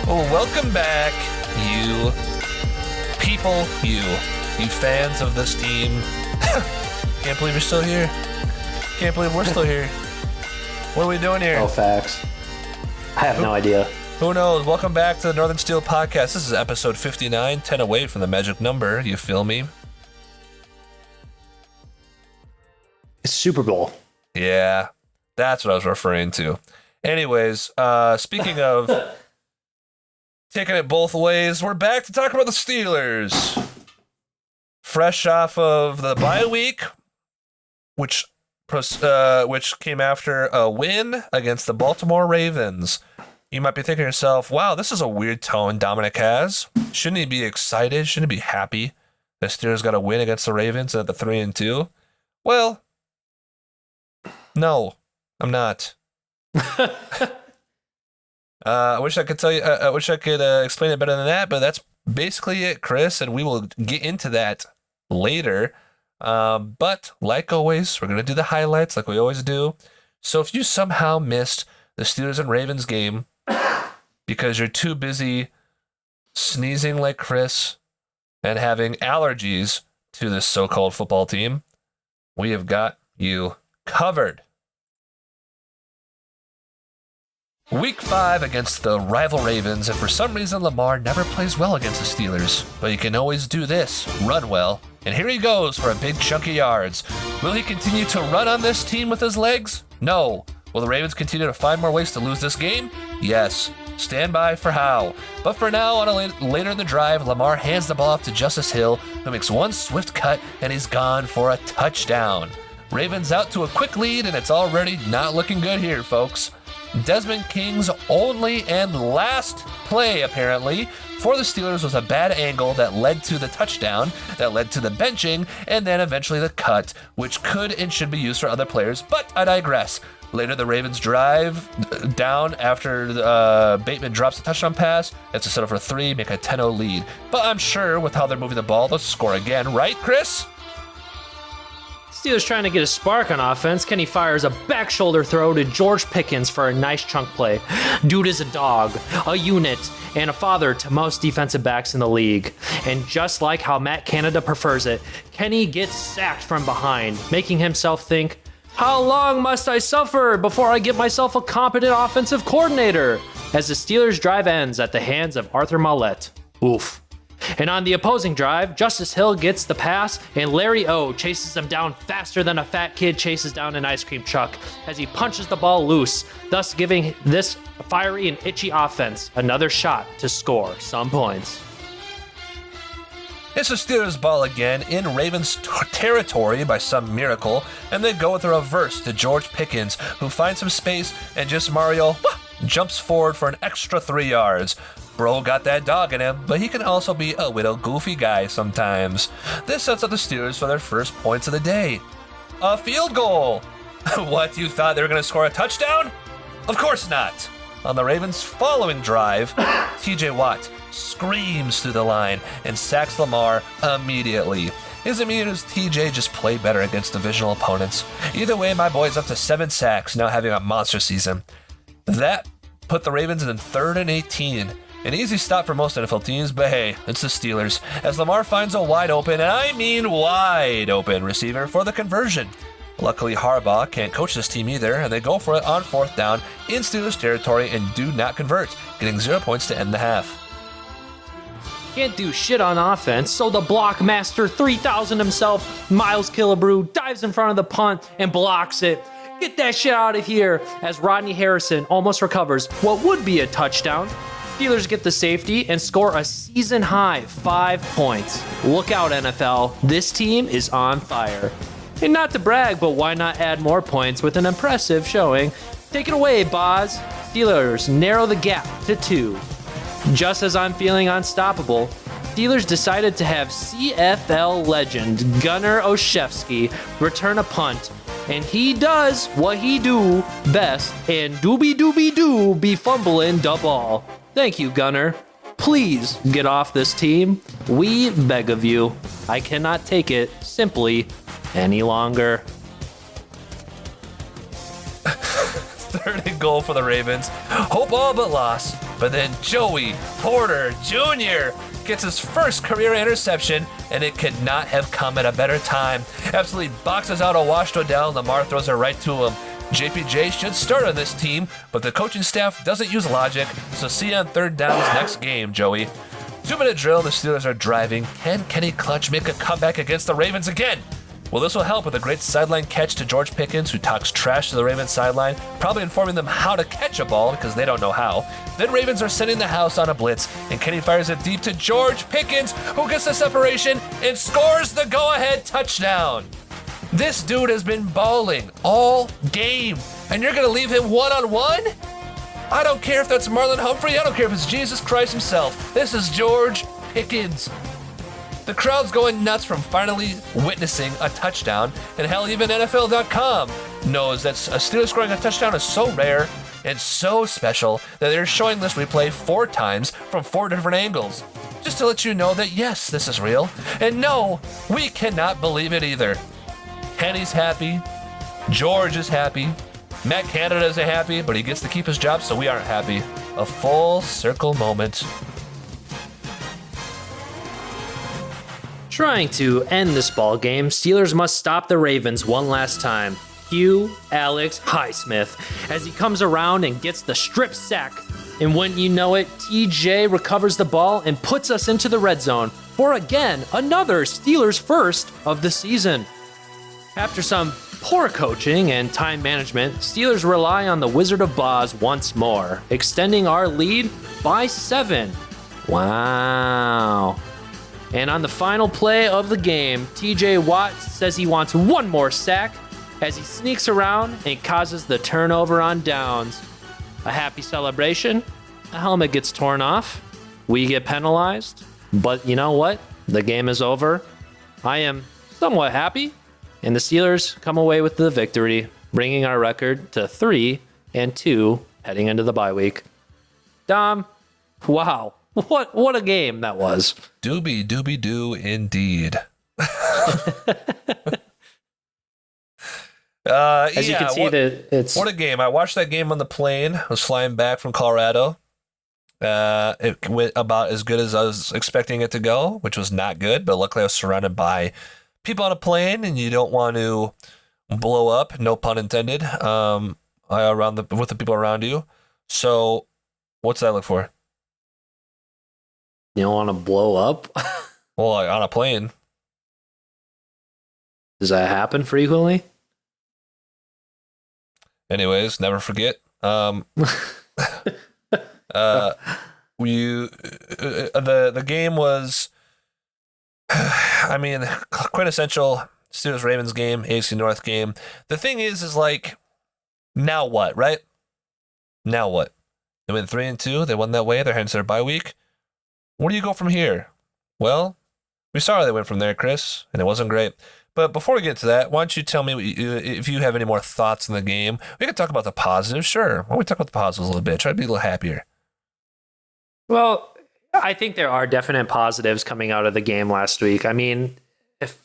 Well, welcome back, you people, you fans of this team. Can't believe you're still here. Can't believe we're still here. What are we doing here? Oh, facts. I have no idea. Who knows? Welcome back to the Northern Steel Podcast. This is episode 59, 10 away from the magic number. You feel me? It's Super Bowl. Yeah, that's what I was referring to. Anyways, speaking of taking it both ways, we're back to talk about the Steelers. Fresh off of the bye week, which came after a win against the Baltimore Ravens. You might be thinking to yourself, wow, this is a weird tone Dominic has. Shouldn't he be excited? Shouldn't he be happy the Steelers got a win against the Ravens at the 3-2? Well, no, I'm not. I wish I could tell you. I wish I could explain it better than that, but that's basically it, Chris, and we will get into that later. But like always, we're going to do the highlights like we always do. So if you somehow missed the Steelers and Ravens game because you're too busy sneezing like Chris and having allergies to this so-called football team, we have got you covered. Week 5 against the rival Ravens, and for some reason Lamar never plays well against the Steelers, but he can always do this, run well. And here he goes for a big chunk of yards. Will he continue to run on this team with his legs? No. Will the Ravens continue to find more ways to lose this game? Yes. Stand by for how. But for now, later in the drive, Lamar hands the ball off to Justice Hill, who makes one swift cut, and he's gone for a touchdown. Ravens out to a quick lead, and it's already not looking good here, folks. Desmond King's only and last play, apparently, for the Steelers was a bad angle that led to the touchdown, that led to the benching, and then eventually the cut, which could and should be used for other players, but I digress. Later, the Ravens drive down after Bateman drops a touchdown pass. It's to settle for 3, make a 10-0 lead. But I'm sure with how they're moving the ball, they'll score again, right, Chris? Steelers trying to get a spark on offense. Kenny fires a back shoulder throw to George Pickens for a nice chunk play. Dude is a dog, a unit, and a father to most defensive backs in the league. And just like how Matt Canada prefers it, Kenny gets sacked from behind, making himself think, how long must I suffer before I get myself a competent offensive coordinator? As the Steelers' drive ends at the hands of Arthur Maulet. Oof. And on the opposing drive, Justice Hill gets the pass, and Larry O chases him down faster than a fat kid chases down an ice cream truck as he punches the ball loose, thus giving this fiery and itchy offense another shot to score some points. It's the Steelers' ball again in Ravens territory by some miracle, and they go with a reverse to George Pickens, who finds some space and just Mario jumps forward for an extra 3 yards. Bro got that dog in him, but he can also be a little goofy guy sometimes. This sets up the Steelers for their first points of the day. A field goal! What, you thought they were going to score a touchdown? Of course not! On the Ravens' following drive, TJ Watt screams through the line and sacks Lamar immediately. Is it me or does TJ just play better against divisional opponents? Either way, my boy's up to 7 sacks, now having a monster season. That put the Ravens in 3rd and 18. An easy stop for most NFL teams, but hey, it's the Steelers, as Lamar finds a wide open, and I mean wide open, receiver for the conversion. Luckily, Harbaugh can't coach this team either, and they go for it on 4th down in Steelers territory and do not convert, getting 0 points to end the half. Can't do shit on offense, so the block master 3000 himself, Miles Killebrew, dives in front of the punt and blocks it. Get that shit out of here, as Rodney Harrison almost recovers what would be a touchdown. Steelers get the safety and score a season-high 5 points. Look out, NFL. This team is on fire. And not to brag, but why not add more points with an impressive showing? Take it away, Boz. Steelers narrow the gap to 2. Just as I'm feeling unstoppable, Steelers decided to have CFL legend Gunnar Olszewski return a punt, and he does what he do best, and doobie-doobie-doo be fumbling the ball. Thank you, Gunnar. Please get off this team. We beg of you. I cannot take it simply any longer. 3rd and goal for the Ravens. Hope all but loss. but then Joey Porter Jr. gets his first career interception, and it could not have come at a better time. Absolutely boxes out a washed Odell, Lamar throws it right to him. JPJ should start on this team, but the coaching staff doesn't use logic, so see you on third downs next game, Joey. 2-minute drill, the Steelers are driving. Can Kenny Clutch make a comeback against the Ravens again? Well, this will help with a great sideline catch to George Pickens, who talks trash to the Ravens sideline, probably informing them how to catch a ball because they don't know how. Then Ravens are sending the house on a blitz, and Kenny fires it deep to George Pickens, who gets the separation and scores the go-ahead touchdown. This dude has been balling all game, and you're going to leave him one-on-one? I don't care if that's Marlon Humphrey. I don't care if it's Jesus Christ himself. This is George Pickens. The crowd's going nuts from finally witnessing a touchdown, and hell, even NFL.com knows that a Steelers scoring a touchdown is so rare and so special that they're showing this replay 4 times from 4 different angles. Just to let you know that yes, this is real, and no, we cannot believe it either. Kenny's happy, George is happy, Matt Canada isn't happy, but he gets to keep his job, so we aren't happy. A full circle moment. Trying to end this ball game, Steelers must stop the Ravens one last time. Cue Alex Highsmith as he comes around and gets the strip sack. And when you know it, TJ recovers the ball and puts us into the red zone for again another Steelers first of the season. After some poor coaching and time management, Steelers rely on the Wizard of Oz once more, extending our lead by 7. Wow. And on the final play of the game, TJ Watt says he wants one more sack as he sneaks around and causes the turnover on downs. A happy celebration, a helmet gets torn off, we get penalized, but you know what? The game is over. I am somewhat happy, and the Steelers come away with the victory, bringing our record to 3-2 heading into the bye week. Dom, wow. What a game that was. Doobie-doo indeed. As you can see, it's what a game. I watched that game on the plane. I was flying back from Colorado. It went about as good as I was expecting it to go, which was not good, but luckily I was surrounded by people on a plane, and you don't want to blow up, no pun intended, with the people around you. So what's that look for? You don't want to blow up? Well, like on a plane. Does that happen frequently? Anyways, never forget. The game was, I mean, quintessential Steelers Ravens game, AFC North game. The thing is like, now what, right? Now what? They went 3-2. They won that way. They're heading to their bye week. Where do you go from here? Well, we saw how they went from there, Chris, and it wasn't great. But before we get to that, why don't you tell me if you have any more thoughts on the game? We can talk about the positives, sure. Why don't we talk about the positives a little bit? Try to be a little happier. Well, I think there are definite positives coming out of the game last week. I mean,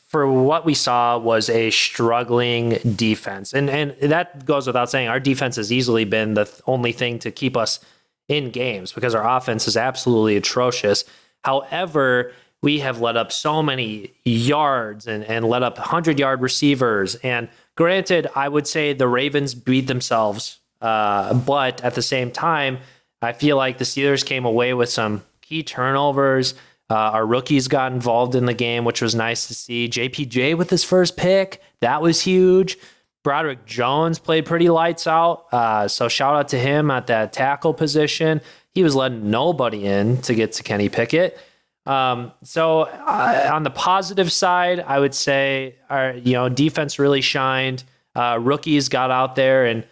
for what we saw was a struggling defense. And that goes without saying. Our defense has easily been the only thing to keep us in games because our offense is absolutely atrocious. However, we have let up so many yards and let up 100-yard receivers. And granted, I would say the Ravens beat themselves. But at the same time, I feel like the Steelers came away with some key turnovers. Our rookies got involved in the game, which was nice to see. JPJ with his first pick. That was huge. Broderick Jones played pretty lights out. So shout out to him at that tackle position. He was letting nobody in to get to Kenny Pickett. So on the positive side, I would say our defense really shined. Rookies got out there and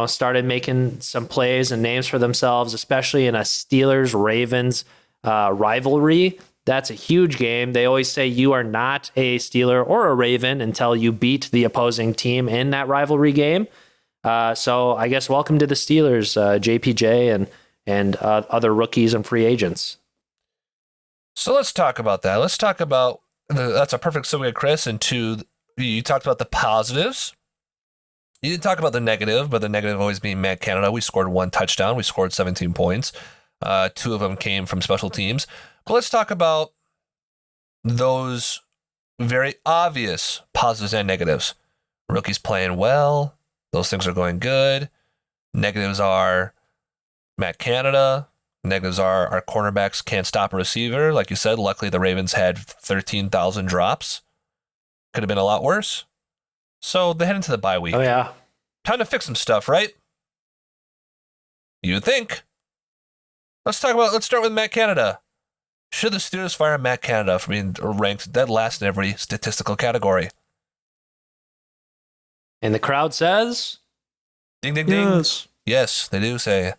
started making some plays and names for themselves, especially in a Steelers-Ravens rivalry. That's a huge game. They always say you are not a Steeler or a Raven until you beat the opposing team in that rivalry game. So I guess welcome to the Steelers, JPJ and other rookies and free agents. So let's talk about that. Let's talk about that's a perfect segue, Chris. Into you talked about the positives. You didn't talk about the negative, but the negative always being Matt Canada. We scored 1 touchdown. We scored 17 points. 2 of them came from special teams. But let's talk about those very obvious positives and negatives. Rookie's playing well. Those things are going good. Negatives are Matt Canada. Negatives are our cornerbacks can't stop a receiver. Like you said, luckily the Ravens had 13,000 drops. Could have been a lot worse. So they head into the bye week. Oh, yeah. Time to fix some stuff, right? You would think. Let's start with Matt Canada. Should the Steelers fire Matt Canada for being ranked dead last in every statistical category? And the crowd says, Ding, ding, ding. yes. Yes, they do say.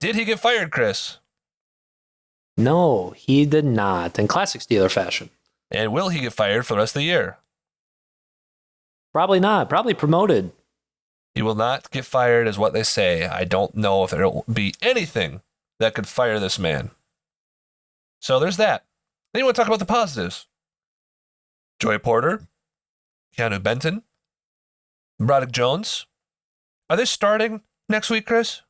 Did he get fired, Chris? No, he did not, in classic Steeler fashion. And will he get fired for the rest of the year? Probably not. Probably promoted. He will not get fired, is what they say. I don't know if there will be anything that could fire this man. So there's that. Then you want to talk about the positives. Joey Porter, Keanu Benton, Broderick Jones. Are they starting next week, Chris?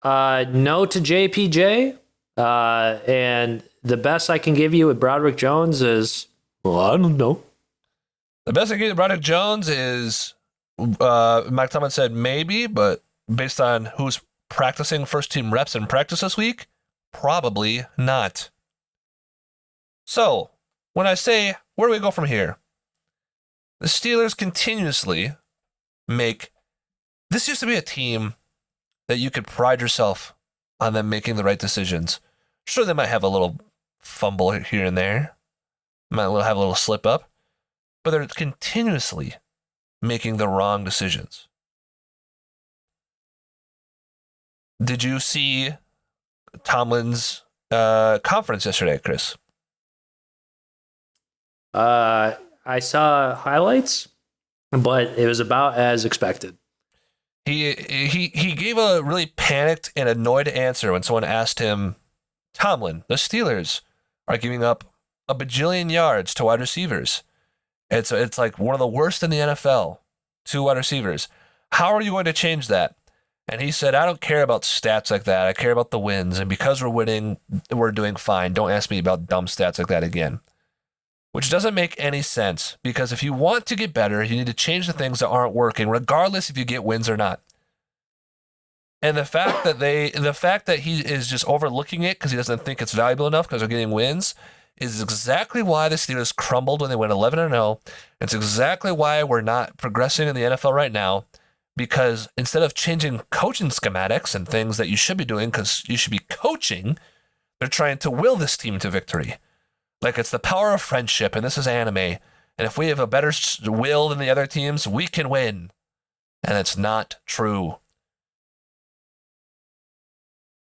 No to JPJ. And the best I can give you with Broderick Jones is, well, I don't know. The best I can get Broderick Jones is, Mike Tomlin said maybe, but based on who's practicing first team reps in practice this week, probably not. So, when I say, where do we go from here? The Steelers continuously make, this used to be a team that you could pride yourself on them making the right decisions. Sure, they might have a little fumble here and there, might have a little slip up, but they're continuously making the wrong decisions. Did you see Tomlin's conference yesterday, Chris? I saw highlights, but it was about as expected. He gave a really panicked and annoyed answer when someone asked him, Tomlin, the Steelers are giving up a bajillion yards to wide receivers. It's like one of the worst in the NFL, 2 wide receivers. How are you going to change that? And he said, I don't care about stats like that. I care about the wins. And because we're winning, we're doing fine. Don't ask me about dumb stats like that again. Which doesn't make any sense, because if you want to get better, you need to change the things that aren't working, regardless if you get wins or not. And the fact that he is just overlooking it because he doesn't think it's valuable enough because they're getting wins is exactly why the Steelers crumbled when they went 11-0. It's exactly why we're not progressing in the NFL right now, because instead of changing coaching schematics and things that you should be doing because you should be coaching, they're trying to will this team to victory. Like it's the power of friendship, and this is anime. And if we have a better will than the other teams, we can win. And it's not true.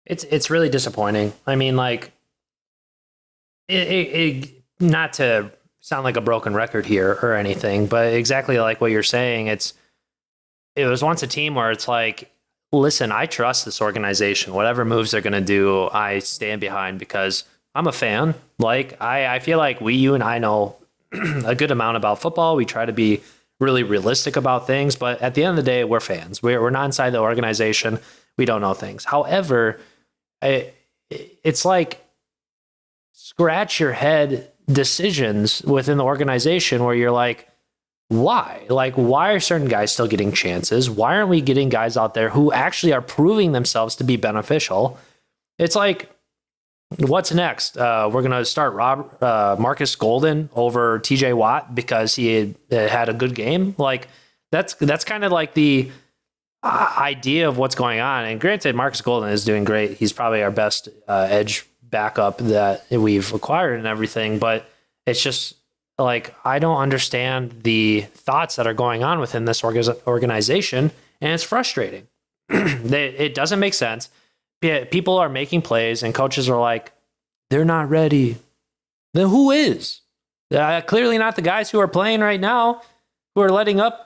It's really disappointing. I mean, like, not to sound like a broken record here or anything, but exactly like what you're saying, it was once a team where it's like, listen, I trust this organization. Whatever moves they're going to do, I stand behind because I'm a fan. Like, I feel like you and I know a good amount about football. We try to be really realistic about things, but at the end of the day, we're fans. We're not inside the organization. We don't know things. However, it's like scratch your head decisions within the organization where you're like, why? Like, why are certain guys still getting chances? Why aren't we getting guys out there who actually are proving themselves to be beneficial? It's like, what's next? We're going to start Marcus Golden over TJ Watt because he had a good game. Like, that's kind of like the idea of what's going on. And granted, Marcus Golden is doing great. He's probably our best edge backup that we've acquired and everything. But it's just like, I don't understand the thoughts that are going on within this organization. And it's frustrating. It doesn't make sense. People are making plays and coaches are like, they're not ready. Then who is? Clearly not the guys who are playing right now, who are letting up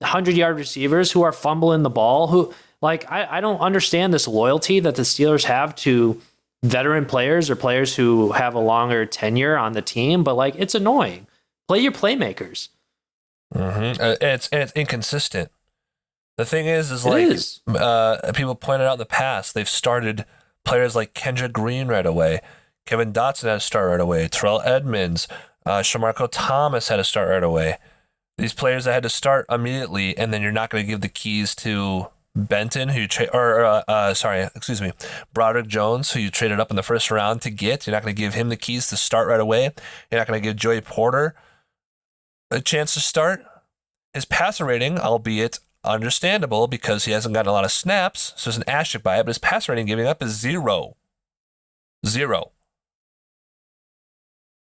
100-yard receivers, who are fumbling the ball, who, like, I don't understand this loyalty that the Steelers have to veteran players or players who have a longer tenure on the team, but like, it's annoying. Play your playmakers. And it's inconsistent. The thing is It like is. people pointed out in the past, they've started players like Kendrick Green right away. Kevin Dotson had to start right away. Terrell Edmonds, Shamarko Thomas had to start right away. These players that had to start immediately, and then you're not going to give the keys to Benton, Broderick Jones, who you traded up in the first round to get. You're not going to give him the keys to start right away. You're not going to give Joey Porter a chance to start. His passer rating, albeit understandable because he hasn't gotten a lot of snaps, so there's an asterisk by it, but his passer rating giving up is 0. 0.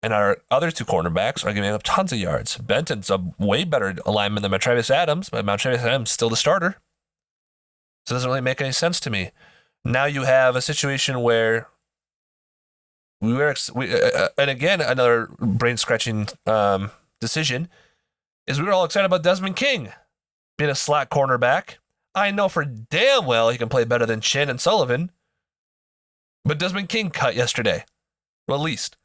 And our other two cornerbacks are giving up tons of yards. Benton's a way better alignment than Montravius Adams, but Montravius Adams is still the starter. So it doesn't really make any sense to me. Now you have a situation where and again, another brain-scratching decision is we were all excited about Desmond King being a slot cornerback. I know for damn well he can play better than Chin and Sullivan, but Desmond King cut yesterday, released.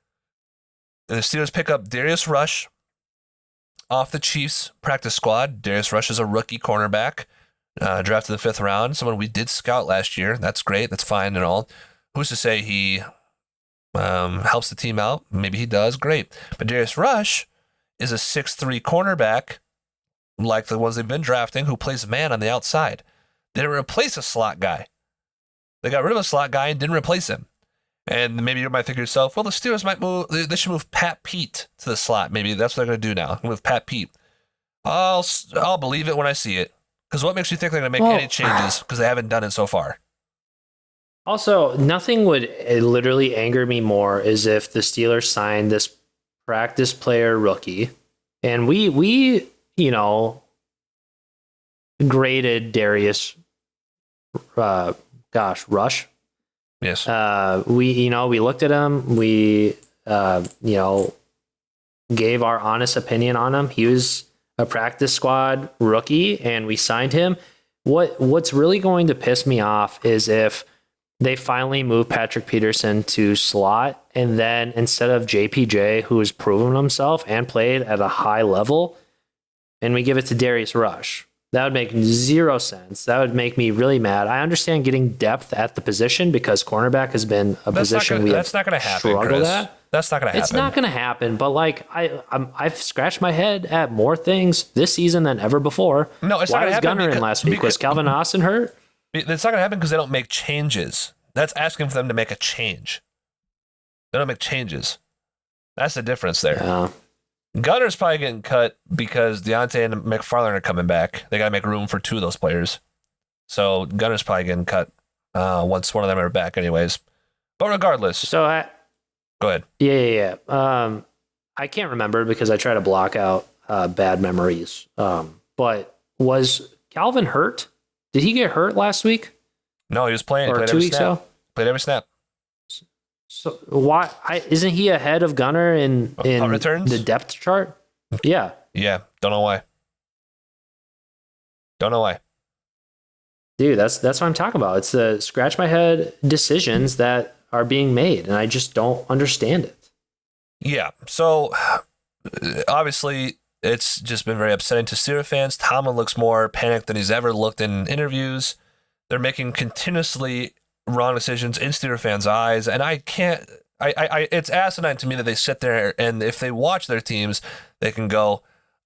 And the Steelers pick up Darius Rush off the Chiefs practice squad. Darius Rush is a rookie cornerback, drafted in the 5th round, someone we did scout last year. That's great. That's fine and all. Who's to say he helps the team out? Maybe he does. Great. But Darius Rush is a 6'3" cornerback, like the ones they've been drafting, who plays man on the outside. They didn't replace a slot guy. They got rid of a slot guy and didn't replace him. And maybe you might think to yourself, well, the Steelers they should move Pat Pete to the slot. Maybe that's what they're going to do now. Move Pat Pete. I'll believe it when I see it. Because what makes you think they're going to make any changes? Because they haven't done it so far. Also, nothing would literally anger me more is if the Steelers signed this practice player rookie, and we graded Darius, Rush. Yes. We looked at him. We gave our honest opinion on him. He was a practice squad rookie, and we signed him. What's really going to piss me off is if they finally move Patrick Peterson to slot, and then instead of JPJ, who has proven himself and played at a high level, and we give it to Darius Rush. That would make 0 sense. That would make me really mad. I understand getting depth at the position because cornerback has been a position we have struggled at. That's not going to happen. It's not going to happen, but like I've scratched my head at more things this season than ever before. No, it's not going to happen. Why was Gunner in last week? Was Calvin Austin hurt? It's not going to happen because they don't make changes. That's asking for them to make a change. They don't make changes. That's the difference there. Yeah. Gunner's probably getting cut because Deontay and McFarland are coming back. They got to make room for 2 of those players. So Gunner's probably getting cut once one of them are back anyways. But regardless. Go ahead. Yeah. I can't remember because I try to block out bad memories. But was Calvin hurt? Did he get hurt last week? No, he was playing. Or played 2 every weeks snap. ago? Played every snap. So why isn't he ahead of Gunner in returns? the depth chart? Yeah. Yeah. Don't know why. Dude, that's what I'm talking about. It's the scratch my head decisions that are being made, and I just don't understand it. Yeah. So obviously it's just been very upsetting to Steelers fans. Tomlin looks more panicked than he's ever looked in interviews. They're making continuously wrong decisions in Steelers fans' eyes, and I can't. It's asinine to me that they sit there and if they watch their teams, they can go,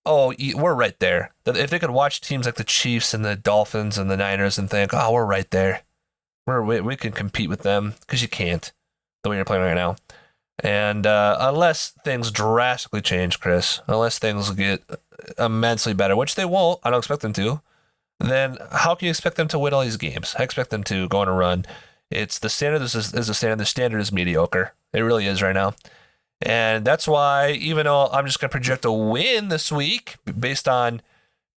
"Oh, we're right there." That if they could watch teams like the Chiefs and the Dolphins and the Niners and think, "Oh, we're right there. We can compete with them," because you can't the way you're playing right now. And unless things drastically change, Chris, unless things get immensely better, which they won't, I don't expect them to, then how can you expect them to win all these games? I expect them to go on a run. It's the standard is the standard. The standard is mediocre. It really is right now. And that's why, even though I'm just going to project a win this week based on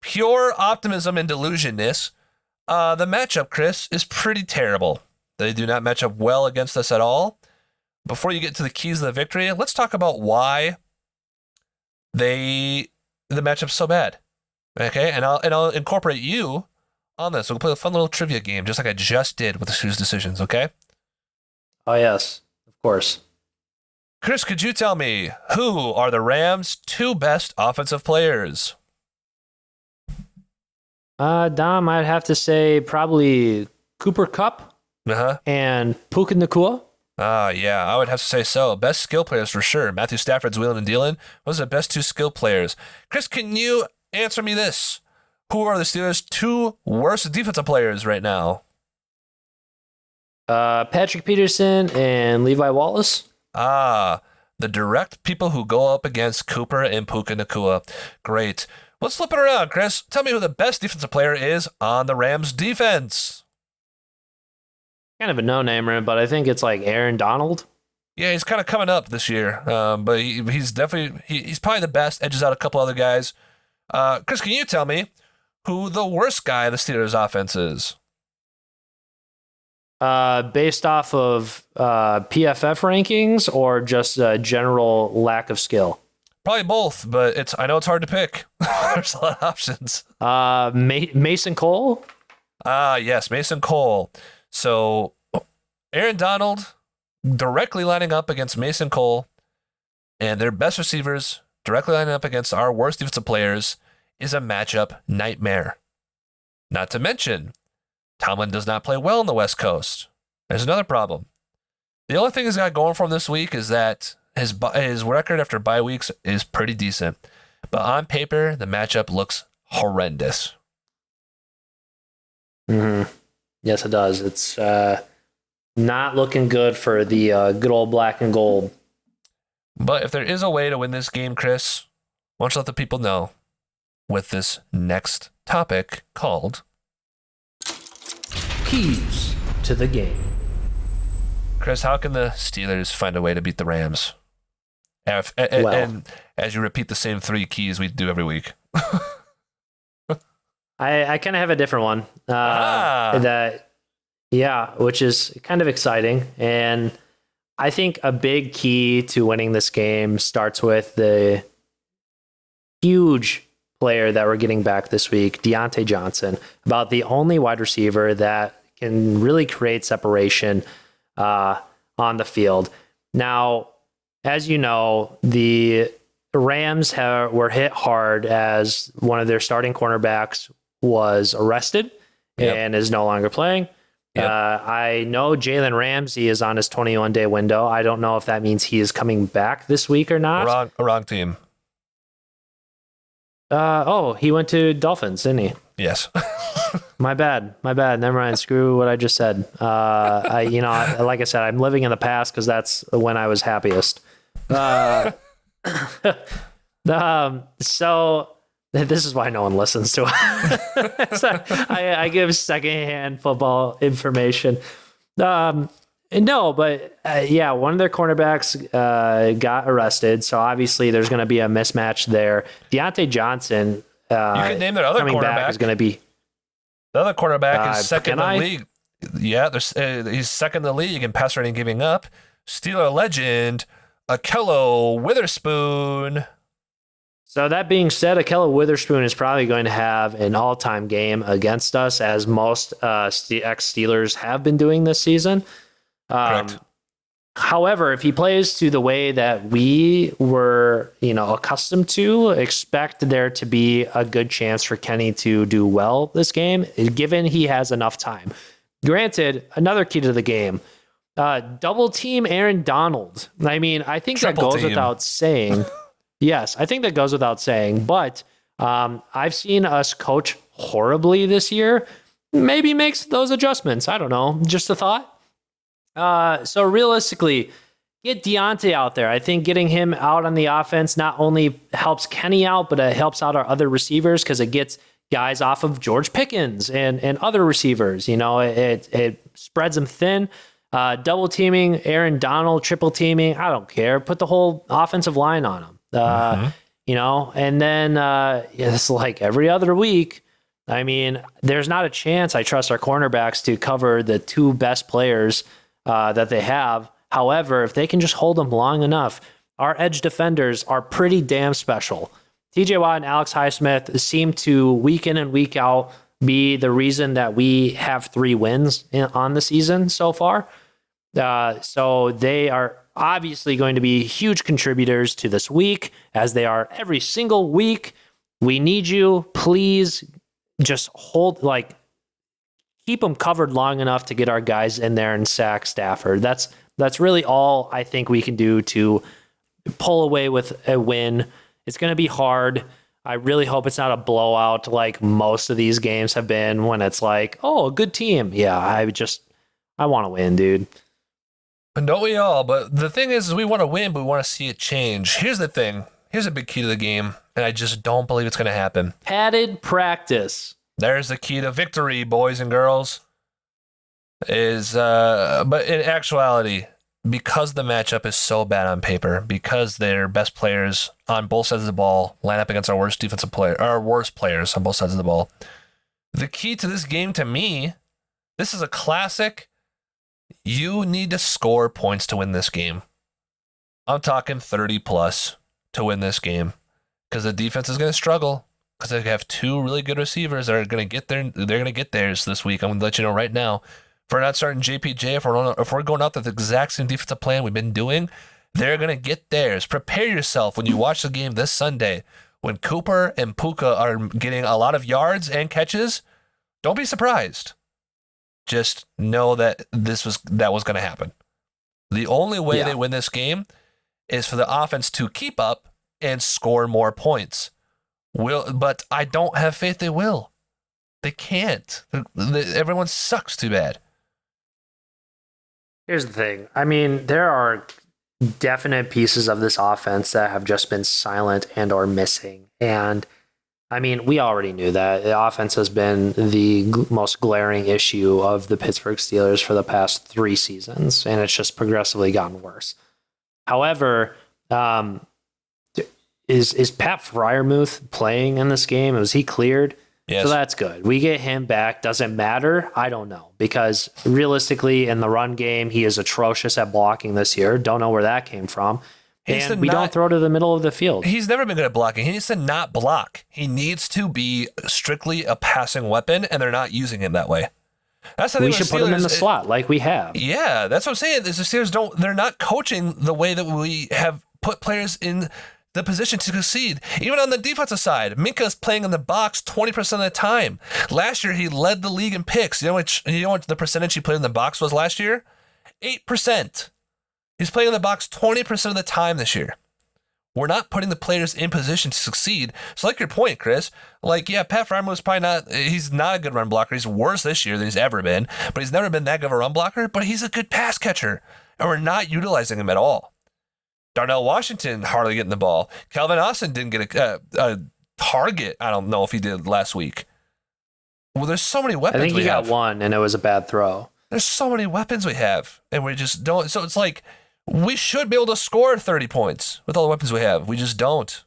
pure optimism and delusionness, the matchup, Chris, is pretty terrible. They do not match up well against us at all. Before you get to the keys of the victory, let's talk about why the matchup's so bad. Okay, and I'll incorporate you on this. We'll play a fun little trivia game, just like I just did with the Shoes decisions. Okay. Oh yes, of course. Chris, could you tell me who are the Rams' 2 best offensive players? Dom, I'd have to say probably Cooper Cup Uh-huh. and Puka Nakua. Yeah, I would have to say so. Best skill players for sure. Matthew Stafford's wheeling and dealing. Those are the best two skill players. Chris, can you answer me this? Who are the Steelers' two worst defensive players right now? Patrick Peterson and Levi Wallace. The direct people who go up against Cooper and Puka Nakua. Great. Let's flip it around, Chris. Tell me who the best defensive player is on the Rams defense. Kind of a no-namer, but I think it's like Aaron Donald. Yeah, he's kind of coming up this year, but he's definitely he's probably the best. Edges out a couple other guys. Chris, can you tell me who the worst guy in the Steelers' offense is? Based off of PFF rankings or just a general lack of skill? Probably both, but I know it's hard to pick. There's a lot of options. Mason Cole. Yes, Mason Cole. So Aaron Donald directly lining up against Mason Cole, and their best receivers directly lining up against our worst defensive players is a matchup nightmare. Not to mention, Tomlin does not play well on the West Coast. There's another problem. The only thing he's got going for him this week is that his record after bye weeks is pretty decent. But on paper, the matchup looks horrendous. Mm-hmm. Yes, it does. It's not looking good for the good old black and gold. But if there is a way to win this game, Chris, why don't you let the people know with this next topic called Keys to the Game. Chris, how can the Steelers find a way to beat the Rams? And as you repeat the same three keys we do every week. I kind of have a different one. Which is kind of exciting. And I think a big key to winning this game starts with the huge player that we're getting back this week, Deontay Johnson, about the only wide receiver that can really create separation on the field. Now, as you know, the Rams were hit hard as one of their starting cornerbacks was arrested and is no longer playing. Yep. I know Jalen Ramsey is on his 21-day window. I don't know if that means he is coming back this week or not. Wrong team. He went to Dolphins, didn't he? Yes. My bad. Never mind. Screw what I just said. Like I said, I'm living in the past because that's when I was happiest. So this is why no one listens to it. So I give secondhand football information. One of their cornerbacks got arrested, so obviously there's going to be a mismatch there. Deontay Johnson, you can name their other coming cornerback. back is going to be the other cornerback is second in the Kenai? league. Yeah, he's second in the league in pass rating giving up. Steeler legend, Akello Witherspoon. So that being said, Akello Witherspoon is probably going to have an all-time game against us, as most ex-Steelers have been doing this season. Correct. However, if he plays to the way that we were, accustomed to, expect there to be a good chance for Kenny to do well this game, given he has enough time. Granted, another key to the game, double team Aaron Donald. I mean, I think Triple that goes team. without saying. Yes, I think that goes without saying, but I've seen us coach horribly this year. Maybe makes those adjustments. I don't know. Just a thought. So realistically, get Deontay out there. I think getting him out on the offense not only helps Kenny out, but it helps out our other receivers because it gets guys off of George Pickens and other receivers. It spreads them thin. Double teaming Aaron Donald, triple teaming, I don't care. Put the whole offensive line on him. And then it's like every other week. I mean, there's not a chance I trust our cornerbacks to cover the two best players that they have. However, if they can just hold them long enough, our edge defenders are pretty damn special. TJ Watt and Alex Highsmith seem to week in and week out be the reason that we have 3 wins on the season so far. So they are obviously going to be huge contributors to this week, as they are every single week. We need you. Please just keep them covered long enough to get our guys in there and sack Stafford. That's really all I think we can do to pull away with a win. It's going to be hard. I really hope it's not a blowout like most of these games have been when it's like, oh, a good team. Yeah, I want to win, dude. And don't we all? But the thing is we want to win, but we want to see it change. Here's the thing. Here's a big key to the game, and I just don't believe it's going to happen. Padded practice. There's the key to victory, boys and girls. But in actuality, because the matchup is so bad on paper, because their best players on both sides of the ball line up against our worst players on both sides of the ball. The key to this game, to me, this is a classic. You need to score points to win this game. I'm talking 30 plus to win this game, because the defense is going to struggle, because they have two really good receivers that are going to get there. They're going to get theirs this week. I'm going to let you know right now. If we're not starting JPJ, if we're going out with the exact same defensive plan we've been doing, they're going to get theirs. Prepare yourself when you watch the game this Sunday. When Cooper and Puka are getting a lot of yards and catches, don't be surprised. Just know that that was going to happen. The only way they win this game is for the offense to keep up and score more points. But I don't have faith they will. They can't. Everyone sucks too bad. Here's the thing. I mean, there are definite pieces of this offense that have just been silent and or missing. And I mean, we already knew that. The offense has been the most glaring issue of the Pittsburgh Steelers for the past 3 seasons, and it's just progressively gotten worse. However, is Pat Freiermuth playing in this game? Was he cleared? Yes. So that's good. We get him back. Does it matter? I don't know. Because realistically, in the run game, he is atrocious at blocking this year. Don't know where that came from. And we don't throw to the middle of the field. He's never been good at blocking. He needs to not block. He needs to be strictly a passing weapon, and they're not using him that way. That's the thing. We should put him in the slot like we have. Yeah, that's what I'm saying. The Steelers they're not coaching the way that we have put players in the position to succeed. Even on the defensive side, Minka's playing in the box 20% of the time. Last year, he led the league in picks. You know what the percentage he played in the box was last year? 8%. He's playing in the box 20% of the time this year. We're not putting the players in position to succeed. So like your point, Chris, Pat Freiermuth was probably he's not a good run blocker. He's worse this year than he's ever been, but he's never been that good of a run blocker, but he's a good pass catcher, and we're not utilizing him at all. Darnell Washington hardly getting the ball. Calvin Austin didn't get a target. I don't know if he did last week. Well, there's so many weapons we have. I think he got one, and it was a bad throw. There's so many weapons we have, and we just don't. So it's like we should be able to score 30 points with all the weapons we have. We just don't.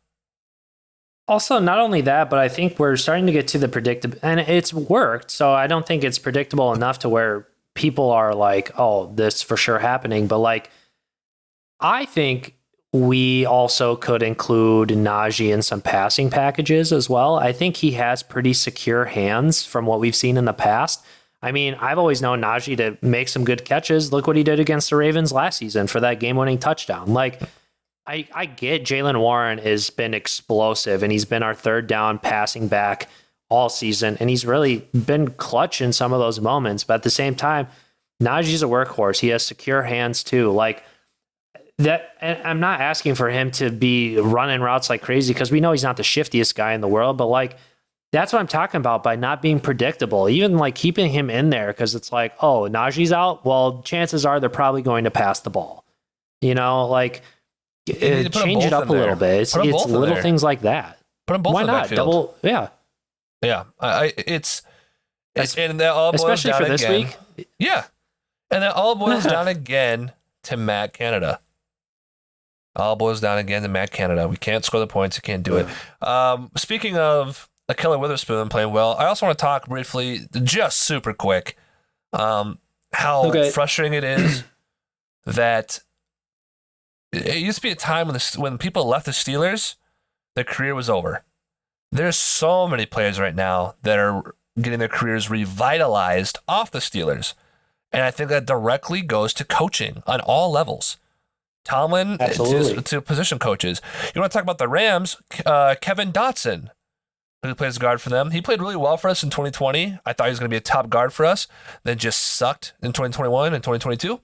Also, not only that, but I think we're starting to get to the predictable, and it's worked. So I don't think it's predictable enough to where people are like, "Oh, this for sure happening." But I think we also could include Najee in some passing packages as well. I think he has pretty secure hands from what we've seen in the past. I mean, I've always known Najee to make some good catches. Look what he did against the Ravens last season for that game-winning touchdown. I get Jaylen Warren has been explosive, and he's been our third down passing back all season, and he's really been clutch in some of those moments. But at the same time, Najee's a workhorse. He has secure hands too. And I'm not asking for him to be running routes like crazy because we know he's not the shiftiest guy in the world, but that's what I'm talking about by not being predictable. Even keeping him in there because it's Najee's out. Well, chances are they're probably going to pass the ball. Change it up a little bit. It's little things like that. Put them both. Why in the not? backfield. Double, yeah. Yeah, and that all boils especially down for this again. week. Yeah, and that all boils down again to Matt Canada. All boils down again to Matt Canada. We can't score the points. You can't do it. Speaking of Ahkello Witherspoon playing well, I also want to talk briefly, just super quick, how frustrating it is that it used to be a time when people left the Steelers, their career was over. There's so many players right now that are getting their careers revitalized off the Steelers. And I think that directly goes to coaching on all levels. Tomlin to position coaches. You want to talk about the Rams? Kevin Dotson who plays guard for them. He played really well for us in 2020. I thought he was going to be a top guard for us, then just sucked in 2021 and 2022.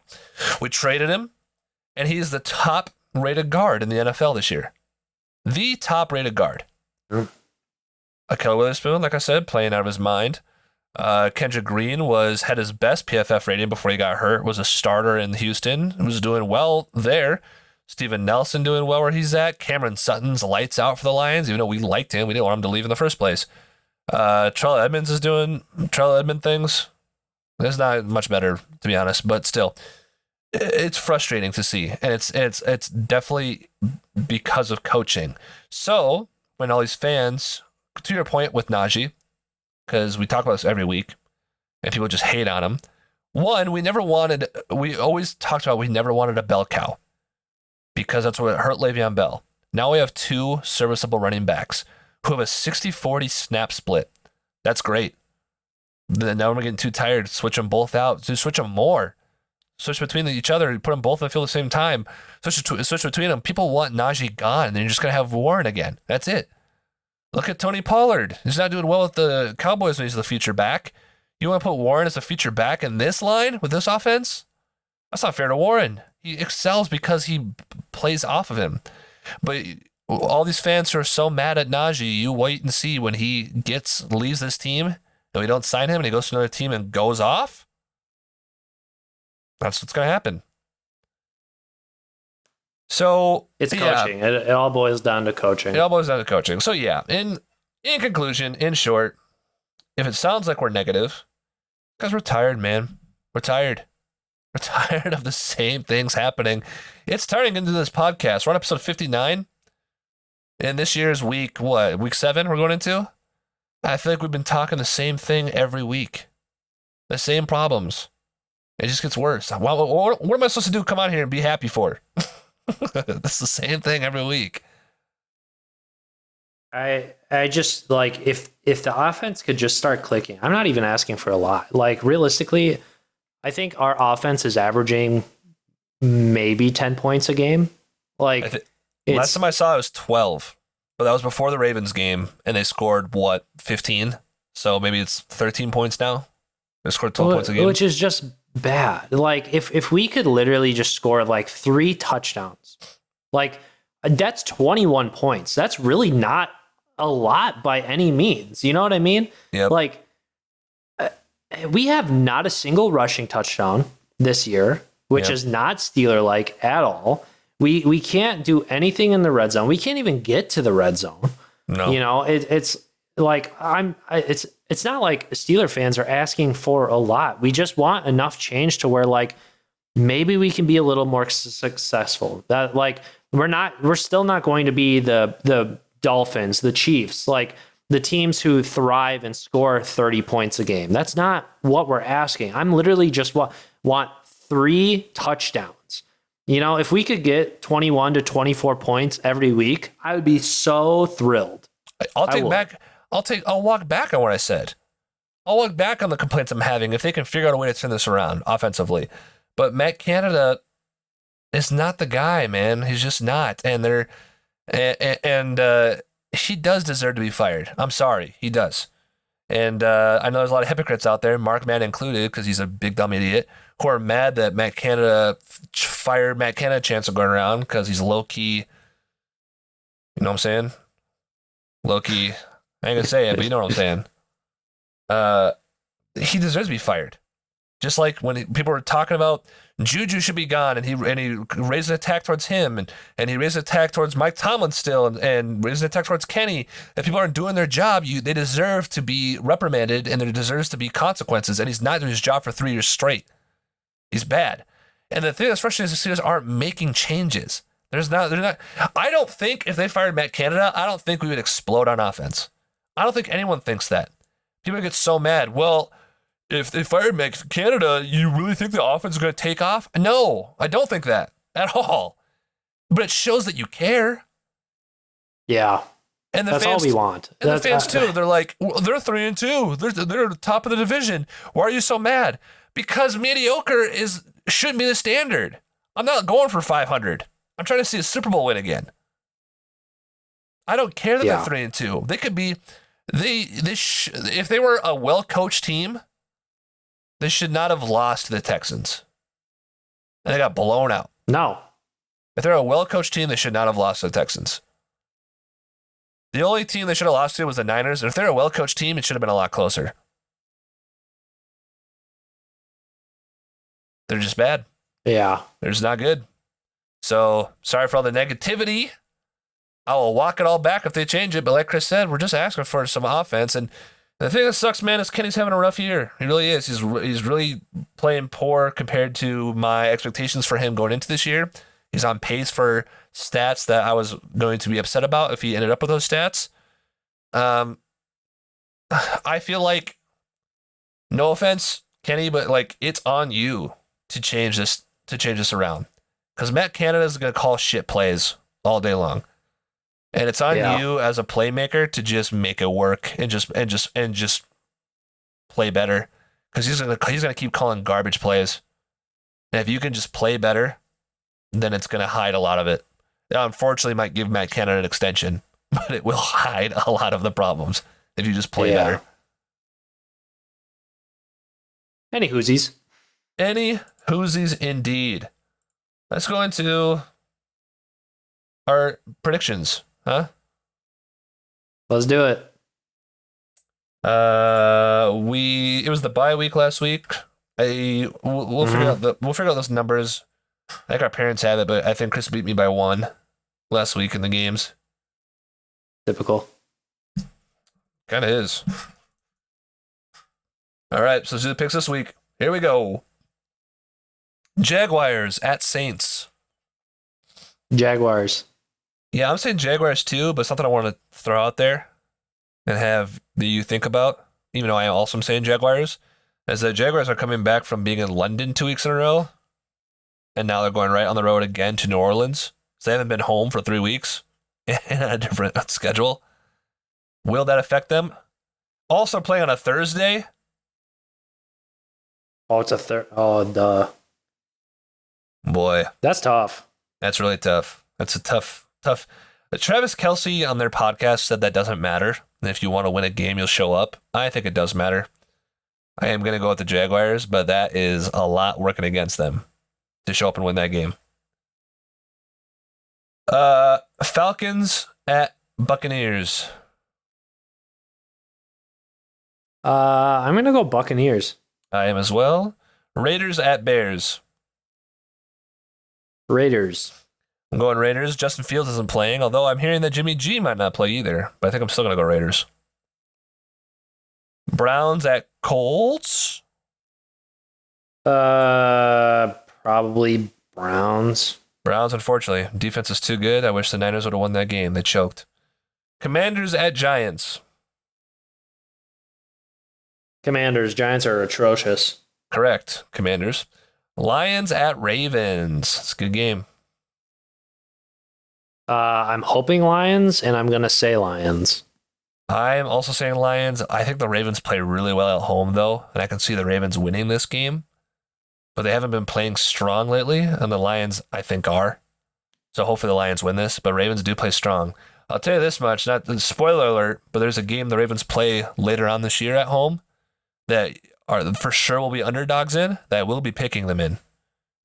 We traded him, and he's the top rated guard in the NFL this year. The top rated guard. Ahkello Witherspoon, like I said, playing out of his mind. Kendrick Green had his best PFF rating before he got hurt, was a starter in Houston, was doing well there. Steven Nelson doing well where he's at. Cameron Sutton's lights out for the Lions, even though we liked him. We didn't want him to leave in the first place. Terrell Edmonds is doing Terrell Edmond things. It's not much better, to be honest, but still, it's frustrating to see. And it's definitely because of coaching. So when all these fans, to your point with Najee, because we talk about this every week, and people just hate on him. One, we always talked about we never wanted a bell cow, because that's what hurt Le'Veon Bell. Now we have two serviceable running backs who have a 60-40 snap split. That's great. Then now we're getting too tired. Switch them both out. Switch them more. Switch between each other. Put them both in the field at the same time. Switch between them. People want Najee gone, and then you're just going to have Warren again. That's it. Look at Tony Pollard. He's not doing well with the Cowboys when he's the feature back. You want to put Warren as a feature back in this line with this offense? That's not fair to Warren. He excels because he plays off of him. But all these fans who are so mad at Najee, you wait and see when he leaves this team and we don't sign him and he goes to another team and goes off. That's what's going to happen. So it's coaching. It all boils down to coaching. It all boils down to coaching. So yeah, in conclusion, in short, if it sounds like we're negative, because we're tired, man. We're tired. We're tired of the same things happening. It's turning into this podcast. We're on episode 59. And this year's week 7 we're going into? I feel like we've been talking the same thing every week. The same problems. It just gets worse. What am I supposed to do? Come on here and be happy for? That's the same thing every week. I just like if the offense could just start clicking. I'm not even asking for a lot. Like realistically, I think our offense is averaging maybe 10 points a game. Like last time I saw it was 12, but that was before the Ravens game, and they scored 15. So maybe it's 13 points now. They scored 12 points a game, which is just bad. Like if we could literally just score like 3 touchdowns, like that's 21 points. That's really not a lot by any means. You know what I mean? Yep. Like we have not a single rushing touchdown this year, which is not Steeler-like at all. We can't do anything in the red zone. We can't even get to the red zone. No. You know, it's like it's not like Steeler fans are asking for a lot. We just want enough change to where like maybe we can be a little more successful. That like we're still not going to be the Dolphins, the Chiefs, like the teams who thrive and score 30 points a game. That's not what we're asking. I'm literally just want 3 touchdowns. You know, if we could get 21 to 24 points every week, I would be so thrilled. I'll walk back on what I said. I'll walk back on the complaints I'm having if they can figure out a way to turn this around offensively. But Matt Canada is not the guy, man. He's just not. And he does deserve to be fired. I'm sorry, he does. And I know there's a lot of hypocrites out there, Mark Mann included, because he's a big dumb idiot, who are mad that Matt Canada fired Matt Canada chance of going around because he's low key. You know what I'm saying? Low key. I ain't gonna say it, but you know what I'm saying. He deserves to be fired. Just like when people were talking about Juju should be gone, and he raised an attack towards him, and he raised an attack towards Mike Tomlin still, and raised an attack towards Kenny. If people aren't doing their job, they deserve to be reprimanded, and there deserves to be consequences. And he's not doing his job for 3 years straight. He's bad. And the thing that's frustrating is the Steelers aren't making changes. They're not. I don't think if they fired Matt Canada, I don't think we would explode on offense. I don't think anyone thinks that. People get so mad. Well, if they fired Matt Canada, you really think the offense is going to take off? No, I don't think that at all. But it shows that you care. Yeah. And that's all we want. And the fans too. They're like, well, they're 3-2. They're the top of the division. Why are you so mad? Because mediocre shouldn't be the standard. I'm not going for 500. I'm trying to see a Super Bowl win again. I don't care that they're 3-2. They could be If they were a well-coached team, they should not have lost to the Texans. And they got blown out. No. If they're a well-coached team, they should not have lost to the Texans. The only team they should have lost to was the Niners. And if they're a well-coached team, it should have been a lot closer. They're just bad. Yeah. They're just not good. So, sorry for all the negativity. I will walk it all back if they change it. But like Chris said, we're just asking for some offense. And the thing that sucks, man, is Kenny's having a rough year. He really is. He's really playing poor compared to my expectations for him going into this year. He's on pace for stats that I was going to be upset about if he ended up with those stats. I feel like, no offense, Kenny, but like it's on you to change this around, because Matt Canada is going to call shit plays all day long, and it's on you as a playmaker to just make it work and just play better, because he's gonna keep calling garbage plays, and if you can just play better, then it's gonna hide a lot of it. That unfortunately might give Matt Canada an extension, but it will hide a lot of the problems if you just play better. Any whoosies? Any whoosies indeed. Let's go into our predictions, huh? Let's do it. It was the bye week last week. We'll figure out those numbers. I think our parents have it, but I think Chris beat me by 1 last week in the games. Typical. Kind of is. All right, so let's do the picks this week. Here we go. Jaguars at Saints. Jaguars. Yeah, I'm saying Jaguars too, but something I want to throw out there and have you think about, even though I also am saying Jaguars, is that Jaguars are coming back from being in London 2 weeks in a row, and now they're going right on the road again to New Orleans. So they haven't been home for 3 weeks and a different schedule. Will that affect them? Also playing on a Thursday. Oh, it's a third. Oh, duh. Boy, That's tough. that's really tough. That's a tough. Travis Kelce on their podcast said that doesn't matter. And if you want to win a game, you'll show up. I think it does matter. I am going to go with the Jaguars, but that is a lot working against them to show up and win that game. Falcons at Buccaneers. I'm gonna go Buccaneers. I am as well. Raiders at Bears. Raiders. I'm going Raiders. Justin Fields isn't playing, although I'm hearing that Jimmy G might not play either. But I think I'm still going to go Raiders. Browns at Colts. Probably Browns. Browns, unfortunately. Defense is too good. I wish the Niners would have won that game. They choked. Commanders at Giants. Commanders. Giants are atrocious. Correct. Commanders. Lions at Ravens. It's a good game. I'm hoping Lions, and I'm gonna say Lions. I'm also saying Lions. I think the Ravens play really well at home, though, and I can see the Ravens winning this game. But they haven't been playing strong lately, and the Lions, I think, are. So hopefully the Lions win this, but Ravens do play strong. I'll tell you this much, not spoiler alert, but there's a game the Ravens play later on this year at home that are for sure will be underdogs in, that will be picking them in.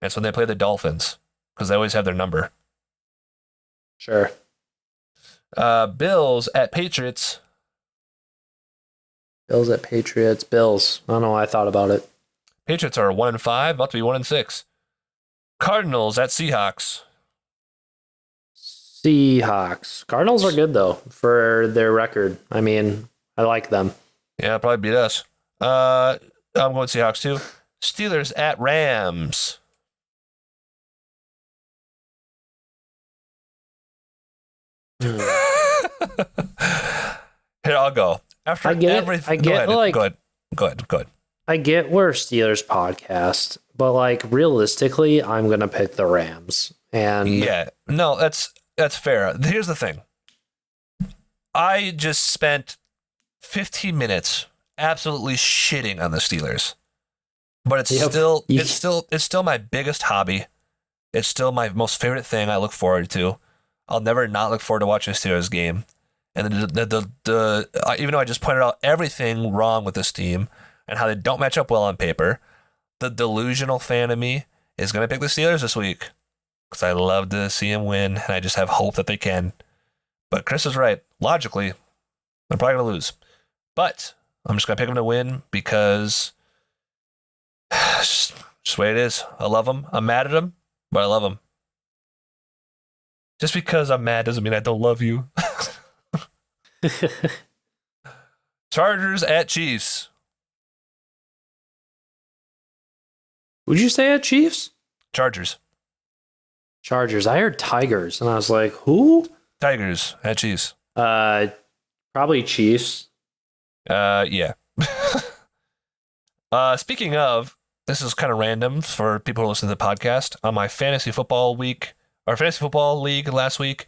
And so when they play the Dolphins, because they always have their number. Sure. Bills at Patriots. Bills at Patriots. Bills. I don't know why I thought about it. Patriots are 1-5, about to be 1-6. Cardinals at Seahawks. Seahawks. Cardinals are good, though, for their record. I mean, I like them. Yeah, probably beat us. I'm going Seahawks too. Steelers at Rams. Here, I'll go. After I get it. everything, I get, go like- ahead. I get we're Steelers podcast, but like realistically, I'm gonna pick the Rams. And Yeah, no, that's fair. Here's the thing. I just spent 15 minutes absolutely shitting on the Steelers, but it's Yep. still my biggest hobby. It's still my most favorite thing I look forward to. I'll never not look forward to watching a Steelers game. And even though I just pointed out everything wrong with this team and how they don't match up well on paper, the delusional fan of me is going to pick the Steelers this week because I love to see them win, and I just have hope that they can. But Chris is right. Logically, they're probably going to lose. But I'm just going to pick them to win because it's just the way it is. I love them. I'm mad at them, but I love them. Just because I'm mad doesn't mean I don't love you. Chargers at Chiefs. Would you say at Chiefs? Chargers. Chargers. I heard Tigers, and I was like, who? Tigers at Chiefs. Probably Chiefs. Yeah. Speaking of, this is kind of random for people who listen to the podcast. On my fantasy football league last week,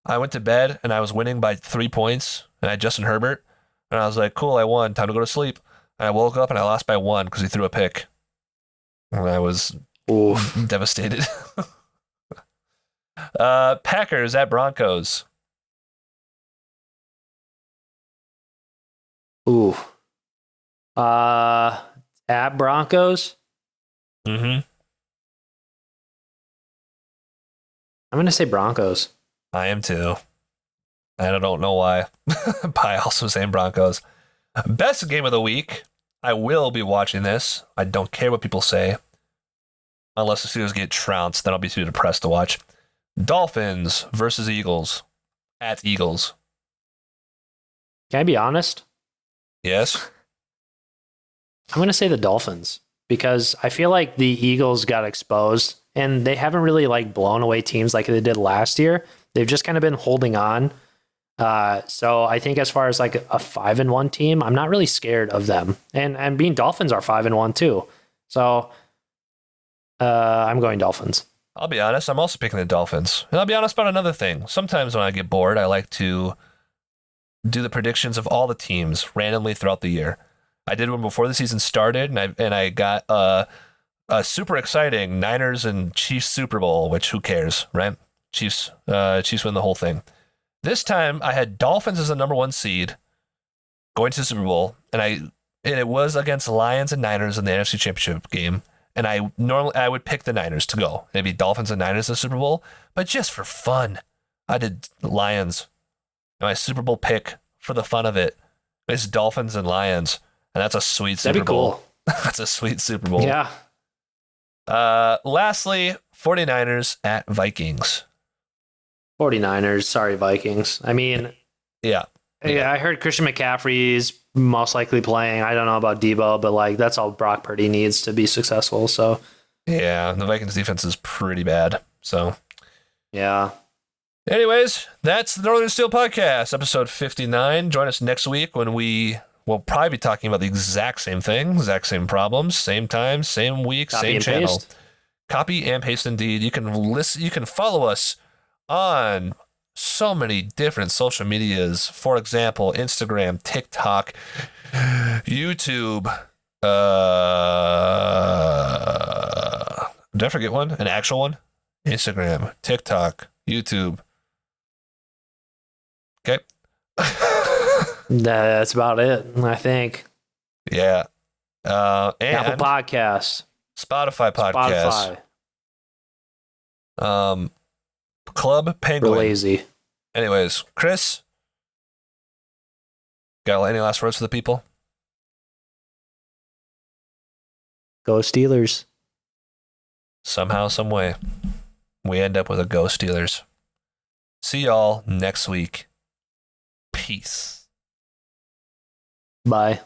I went to bed and I was winning by 3 points, and I had Justin Herbert, and I was like, cool, I won. Time to go to sleep. And I woke up and I lost by 1 because he threw a pick. And I was devastated. Packers at Broncos. Ooh. At Broncos? Mm-hmm. I'm going to say Broncos. I am too. And I don't know why. But I also saying Broncos. Best game of the week. I will be watching this. I don't care what people say. Unless the Steelers get trounced, then I'll be too depressed to watch. Dolphins versus Eagles. At Eagles. Can I be honest? Yes? I'm going to say the Dolphins because I feel like the Eagles got exposed and they haven't really like blown away teams like they did last year. They've just kind of been holding on. So I think as far as like a 5-1 team, I'm not really scared of them. And being Dolphins are 5-1 too. So I'm going Dolphins. I'll be honest, I'm also picking the Dolphins. And I'll be honest about another thing. Sometimes when I get bored, I like to do the predictions of all the teams randomly throughout the year. I did one before the season started, and I got a super exciting Niners and Chiefs Super Bowl, which who cares, right? Chiefs win the whole thing. This time I had Dolphins as the number 1 seed going to the Super Bowl, and it was against Lions and Niners in the NFC Championship game. And I would pick the Niners to go. It'd be Dolphins and Niners in the Super Bowl, but just for fun, I did Lions. And my Super Bowl pick for the fun of it is Dolphins and Lions. And that's a sweet Super Bowl. Cool. That's a sweet Super Bowl. Yeah. Lastly, 49ers at Vikings. 49ers. Sorry, Vikings. I mean, Yeah. I heard Christian McCaffrey's most likely playing. I don't know about Debo, but like that's all Brock Purdy needs to be successful. So Yeah, the Vikings defense is pretty bad. So yeah. anyways, that's the Northern Steel Podcast, episode 59. Join us next week when we will probably be talking about the exact same thing, exact same problems, same time, same week, Copy same and channel. paste. Copy and paste indeed. You can follow us on so many different social medias. For example, Instagram, TikTok, YouTube. Did I forget one? An actual one? Instagram, TikTok, YouTube. Okay. That's about it, I think. Yeah. And Apple Podcasts. Spotify podcast. Spotify. Club Penguin. We're lazy. Anyways, Chris, got any last words for the people? Go Steelers. Somehow, some way, we end up with a Go Steelers. See y'all next week. Peace. Bye.